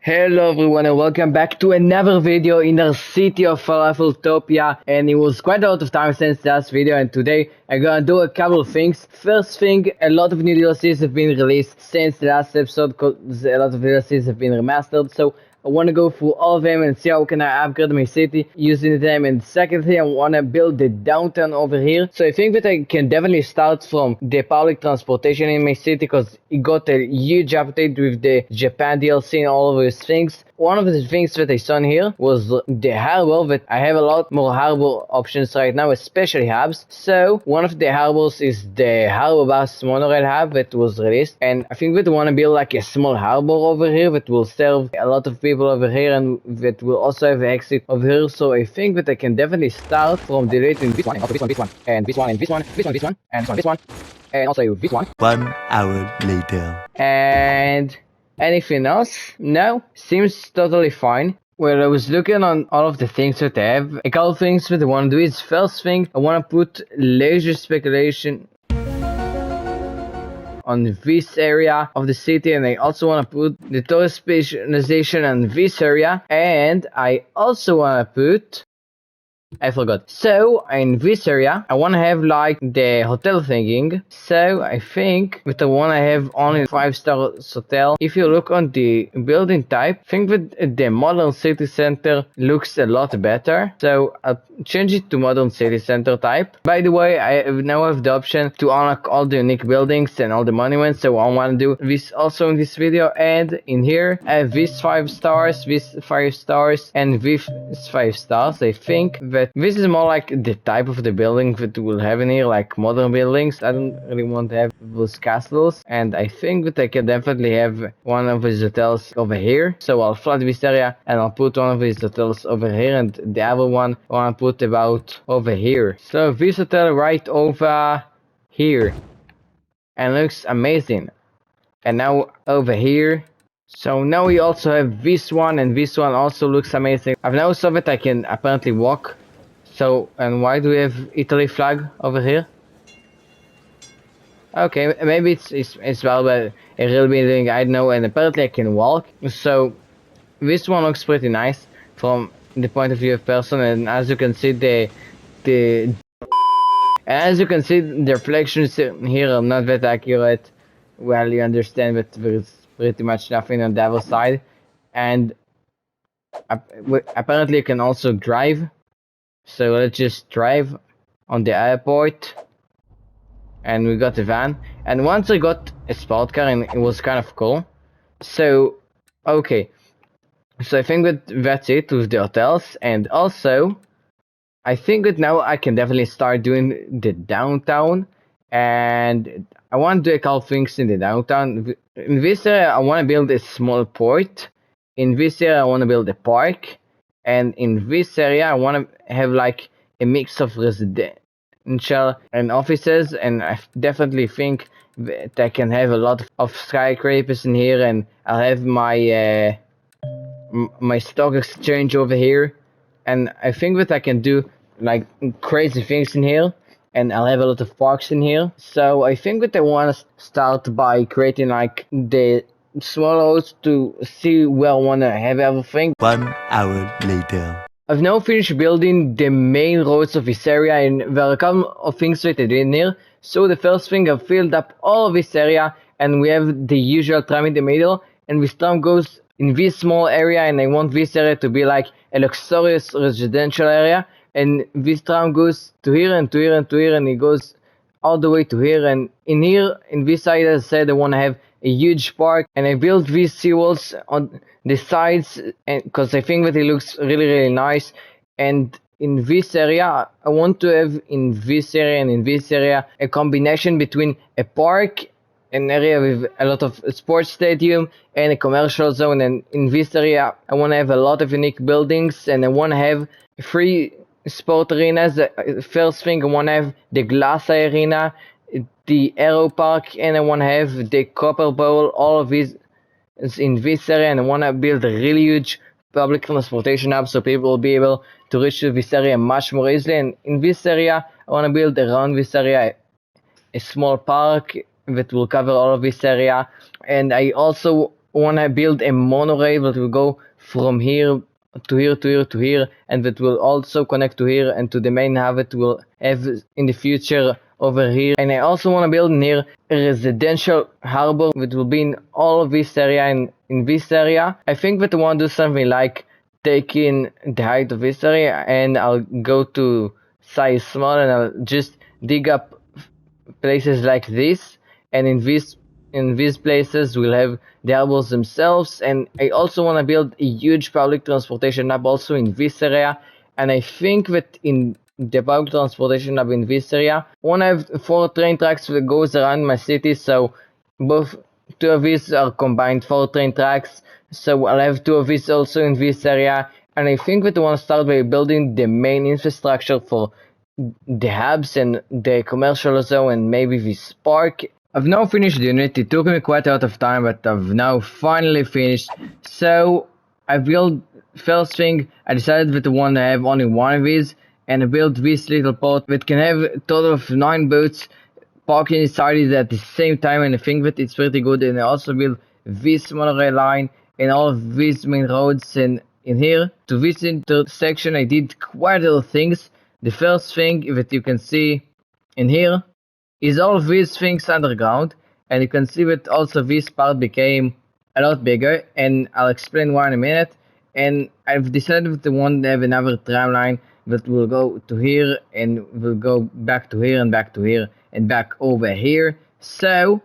Hello everyone and welcome back to another video in the city of FalafelTopia, and it was quite a lot of time since last video, and today I'm gonna do a couple of things. First thing, a lot of new DLCs have been released since the last episode because a lot of DLCs have been remastered, so I want to go through all of them and see how can I upgrade my city using them. And secondly, I want to build the downtown over here. So I think that I can definitely start from the public transportation in my city because it got a huge update with the Japan DLC and all of those things. One of the things that I saw in here was the harbor, that I have a lot more harbor options right now, especially hubs. So one of the harbors is the harbor bus monorail hub that was released, and I think that I want to build like a small harbor over here that will serve a lot of people over here and that will also have an exit over here. So I think that I can definitely start from deleting this one, and also this one, and this one, and this one, this one, this one, and this one, and also this one. 1 hour later. And anything else? No, seems totally fine. Well, I was looking on all of the things that I have. A couple of things that I want to do is, first thing, I want to put leisure speculation on this area of the city, and I also want to put the tourist specialization on this area, and I also want to put, I forgot. So in this area, I want to have like the hotel thinking. So I think that I want to have only 5-star hotel. If you look on the building type, I think that the modern city center looks a lot better. So I'll change it to modern city center type. By the way, I now have the option to unlock all the unique buildings and all the monuments. So I want to do this also in this video. And in here, I have these 5 stars, these 5 stars, and these 5 stars. I think that this is more like the type of the building that we'll have in here, like modern buildings. I don't really want to have those castles, and I think that I can definitely have one of these hotels over here. So I'll flood this area and I'll put one of these hotels over here, and the other one I want to put about over here. So this hotel right over here, and looks amazing. And now over here. So now we also have this one, and this one also looks amazing. I've now saw that I can apparently walk. So, and why do we have Italy flag over here? Okay, maybe it's well, but a real building, I don't know, and apparently I can walk. So this one looks pretty nice from the point of view of person, and as you can see the reflections here are not that accurate. Well, you understand that there's pretty much nothing on the other side, and apparently you can also drive. So let's just drive on the airport, and we got a van, and once I got a sport car, and it was kind of cool. So okay, so I think that that's it with the hotels, and also I think that now I can definitely start doing the downtown, and I want to do a couple things in the downtown. In this area I want to build a small port, in this area I want to build a park, and in this area I want to have like a mix of residential and offices, and I definitely think that I can have a lot of skyscrapers in here, and I'll have my my stock exchange over here, and I think that I can do like crazy things in here, and I'll have a lot of parks in here. So I think that I want to start by creating like the small roads to see where I want to have everything. 1 hour later. I've now finished building the main roads of this area, and there are a couple of things that I did in here. So the first thing, I've filled up all of this area, and we have the usual tram in the middle, and this tram goes in this small area, and I want this area to be like a luxurious residential area, and this tram goes to here and to here and to here, and it goes all the way to here. And in here, in this side, as I said, I want to have a huge park, and I built these seawalls on the sides because I think that it looks really nice. And in this area I want to have, in this area and in this area, a combination between a park, an area with a lot of sports stadium, and a commercial zone. And in this area I want to have a lot of unique buildings, and I want to have 3 sport arenas. First thing, I want to have the glass arena, the aero park, and I want to have the copper bowl. All of these is in this area, and I want to build a really huge public transportation hub so people will be able to reach this area much more easily. And in this area I want to build around this area a small park that will cover all of this area, and I also want to build a monorail that will go from here to here to here to here, and that will also connect to here and to the main hub it will have in the future over here. And I also want to build near a residential harbor that will be in all of this area and in this area. I think that I want to do something like taking the height of this area, and I'll go to size small and I'll just dig up places like this, and in these places we'll have the harbors themselves. And I also want to build a huge public transportation hub also in this area, and I think that in the public transportation hub in this area I want to have 4 train tracks that goes around my city, so both 2 of these are combined 4 train tracks, so I'll have 2 of these also in this area. And I think that I want to start by building the main infrastructure for the hubs and the commercial zone and maybe this park. I've now finished the unit. It took me quite a lot of time, but I've now finally finished. So I built, first thing, I decided that I want to have only one of these, and I built this little port that can have a total of 9 boats parking inside it at the same time, and I think that it's pretty good. And I also built this monorail line and all of these main roads, and in here to this intersection I did quite a lot of things. The first thing that you can see in here is all of these things underground, and you can see that also this part became a lot bigger, and I'll explain why in a minute. And I've decided that I want to have another tram line that will go to here and will go back to here and back to here and back over here. So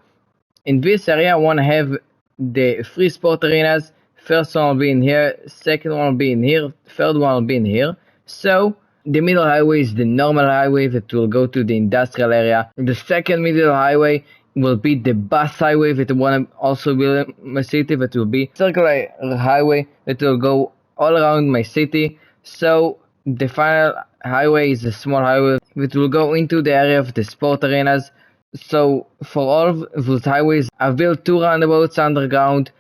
in this area I want to have the 3 sport arenas. First one will be in here, second one will be in here, third one will be in here. So the middle highway is the normal highway that will go to the industrial area. The second middle highway will be the bus highway that I want to also build in my city, that will be circular highway that will go all around my city. So the final highway is a small highway that will go into the area of the sport arenas. So for all of those highways I've built 2 roundabouts underground,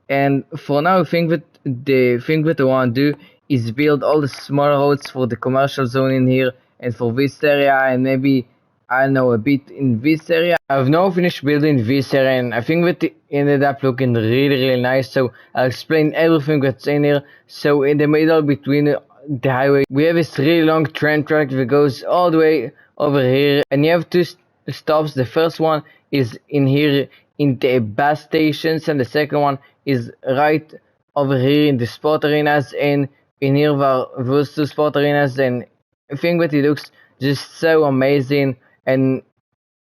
and for now I think that the thing that I want to do is build all the small roads for the commercial zone in here and for this area, and maybe, I don't know, a bit in this area. I've now finished building this area, and I think that it ended up looking really nice, so I'll explain everything that's in here. So in the middle between the highway we have this really long train track that goes all the way over here, and you have 2 stops. The first one is in here in the bus stations, and the second one is right over here in the sport arenas. And in here were those 2 sport arenas, and I think that it looks just so amazing, and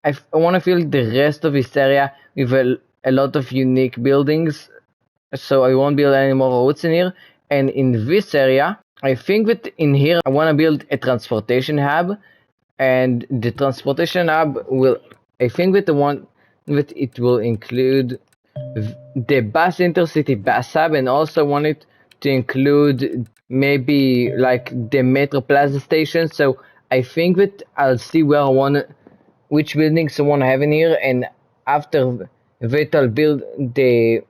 I want to fill the rest of this area with a lot of unique buildings, so I won't build any more roads in here. And in this area I think that in here I want to build a transportation hub, and the transportation hub will, I think that the one that it will include the bus intercity bus hub, and also want it to include maybe like the Metro Plaza station. So I think that I'll see where I want, which buildings I want to have in here, and after that I'll build the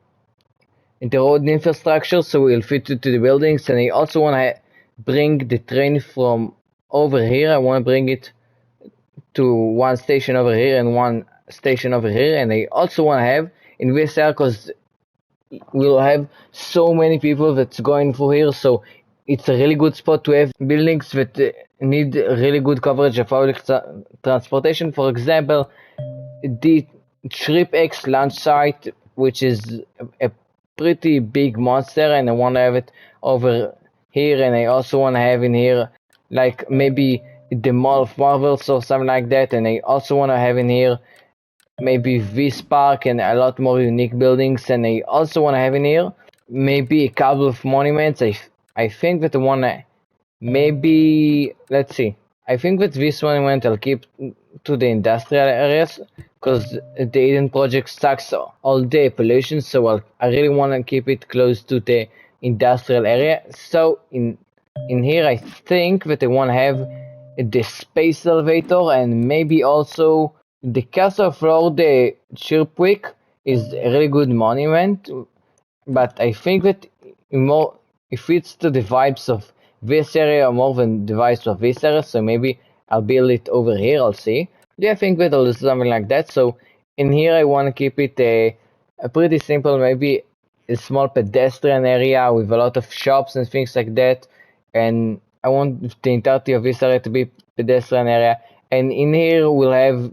road infrastructure so it'll fit to the buildings. And I also want to bring the train from over here. I want to bring it to one station over here and one station over here, and I also want to have in this area, because we'll have so many people that's going through here, so it's a really good spot to have buildings that need really good coverage of public transportation. For example, the Trip X launch site, which is a pretty big monster, and I want to have it over here. And I also want to have in here like maybe the Mall of Marvels or something like that, and I also want to have in here maybe this park and a lot more unique buildings. And I also want to have in here maybe a couple of monuments. I think that I want to maybe, let's see, I think that this monument I'll keep to the industrial areas, because the Eden project sucks all the pollution, so I really want to keep it close to the industrial area. So in here I think that I want to have the space elevator, and maybe also the castle floor. The Chirpwick is a really good monument, but I think that it fits to the vibes of this area more than the vibes of this area, so maybe I'll build it over here. I'll see. Yeah, I think that I'll do something like that. So in here I want to keep it a pretty simple, maybe a small pedestrian area with a lot of shops and things like that, and I want the entirety of this area to be pedestrian area. And in here we'll have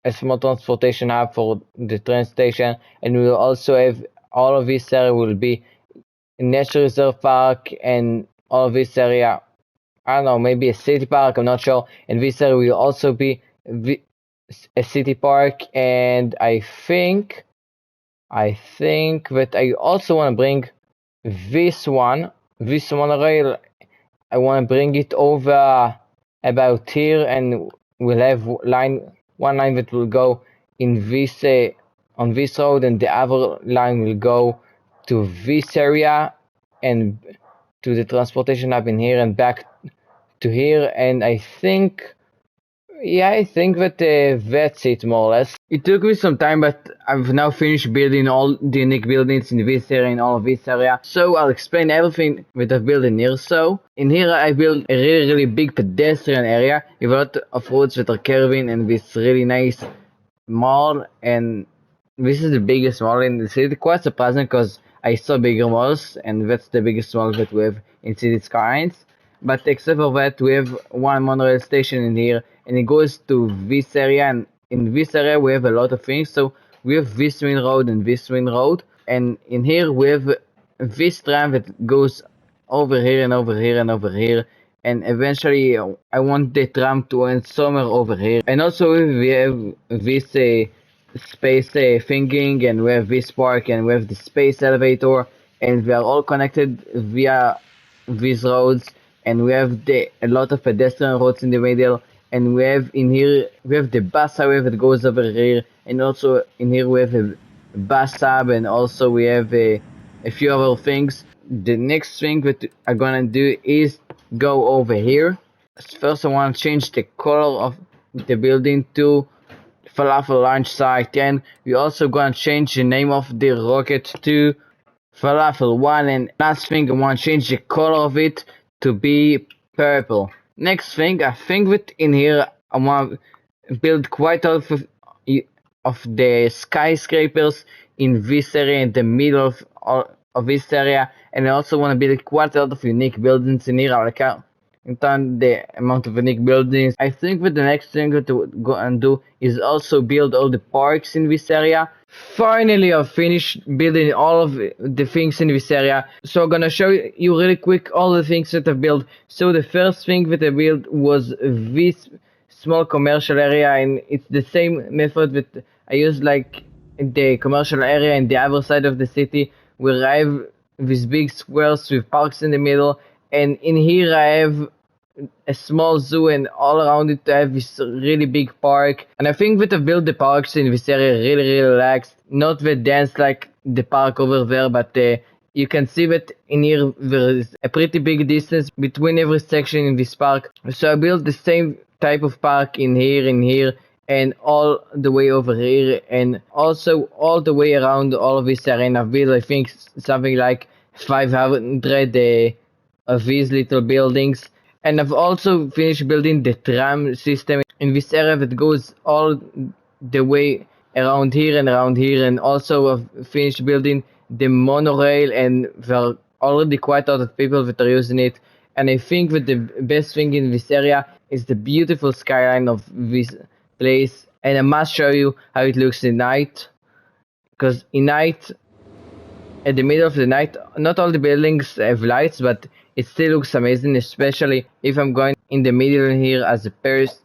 a small transportation hub for the train station, and we'll also have all of this area will be a nature reserve park, and all of this area, I don't know, maybe a city park, I'm not sure. And this area will also be a city park, and I think that I also want to bring this monorail. I want to bring it over about here, and we'll have one line that will go in this on this road, and the other line will go to this area and to the transportation hub in here and back to here. And I think that that's it, more or less. It took me some time, but I've now finished building all the unique buildings in this area, in all of this area. So I'll explain everything that I've built in here. So in here I built a really big pedestrian area with a lot of roads that are curving, and this really nice mall. And this is the biggest mall in the city. Quite surprising, because I saw bigger malls, and that's the biggest mall that we have in city Skylines. But except for that, we have one monorail station in here, and it goes to this area, and in this area we have a lot of things. So we have this main road and this main road, and in here we have this tram that goes over here and over here and over here, and eventually I want the tram to end somewhere over here. And also we have this space thinking, and we have this park, and we have the space elevator, and we are all connected via these roads. And we have a lot of pedestrian roads in the middle, and we have in here the bus highway that goes over here, and also in here we have a bus hub, and also we have a few other things. The next thing that I'm gonna do is go over here. First I want to change the color of the building to Falafel launch site, and we also gonna change the name of the rocket to Falafel 1. And last thing, I want to change the color of it to be purple. Next thing, I think that in here I want to build quite a lot of the skyscrapers in this area, in the middle of this area, and I also want to build quite a lot of unique buildings in here. I'll count the amount of unique buildings. I think that the next thing to go and do is also build all the parks in this area. Finally, I've finished building all of the things in this area, so I'm gonna show you really quick all the things that I've built. So the first thing that I built was this small commercial area, and it's the same method that I use like the commercial area in the other side of the city, where I have these big squares with parks in the middle, and in here I have a small zoo, and all around it I have this really big park. And I think that I've built the parks in this area really relaxed, not that dense like the park over there, but you can see that in here there is a pretty big distance between every section in this park. So I built the same type of park in here, and all the way over here, and also all the way around all of this area. And I've built, I think, something like 500 of these little buildings. And I've also finished building the tram system in this area that goes all the way around here, and also I've finished building the monorail, and there are already quite a lot of people that are using it. And I think that the best thing in this area is the beautiful skyline of this place, and I must show you how it looks at night, because in night, at the middle of the night, not all the buildings have lights, but it still looks amazing, especially if I'm going in the middle here as a person.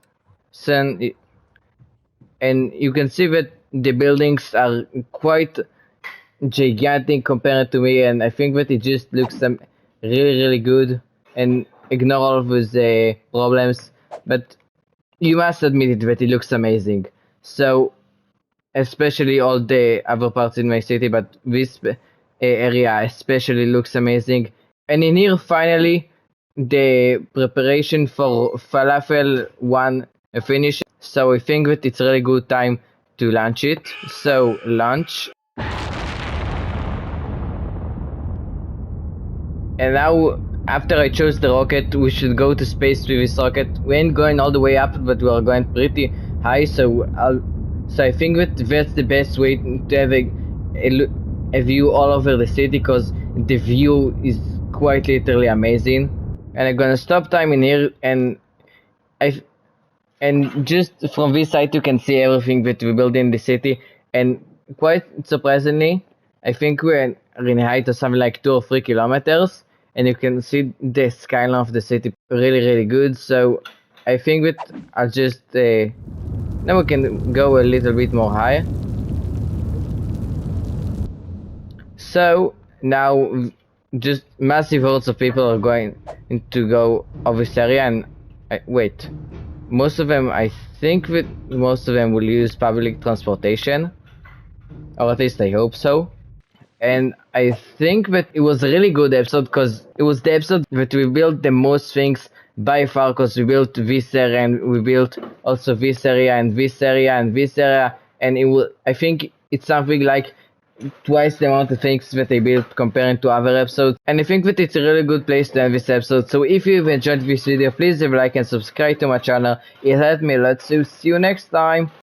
And you can see that the buildings are quite gigantic compared to me, and I think that it just looks really good, and ignore all of those problems, but you must admit it that it looks amazing. So especially all the other parts in my city, but this area especially looks amazing. And in here, finally, the preparation for Falafel 1 finished, so I think that it's a really good time to launch it. So, launch. And now, after I chose the rocket, we should go to space with this rocket. We ain't going all the way up, but we are going pretty high, so I think that that's the best way to have a a view all over the city because the view is quite literally amazing. And I'm gonna stop time in here, and just from this side you can see everything that we built in the city. And quite surprisingly, I think we're in a height of something like 2 or 3 kilometers, and you can see the skyline of the city really good. So I think that I'll just now we can go a little bit more higher. So now just massive hordes of people are going to go over this area, and wait, most of them, I think that most of them will use public transportation, or at least I hope so. And I think that it was a really good episode because it was the episode that we built the most things by far, because we built this area and we built also this area and this area and this area, and it will, I think it's something like twice the amount of things that I built comparing to other episodes. And I think that it's a really good place to end this episode. So if you've enjoyed this video, please leave a like and subscribe to my channel. It helped me a lot, so see you next time.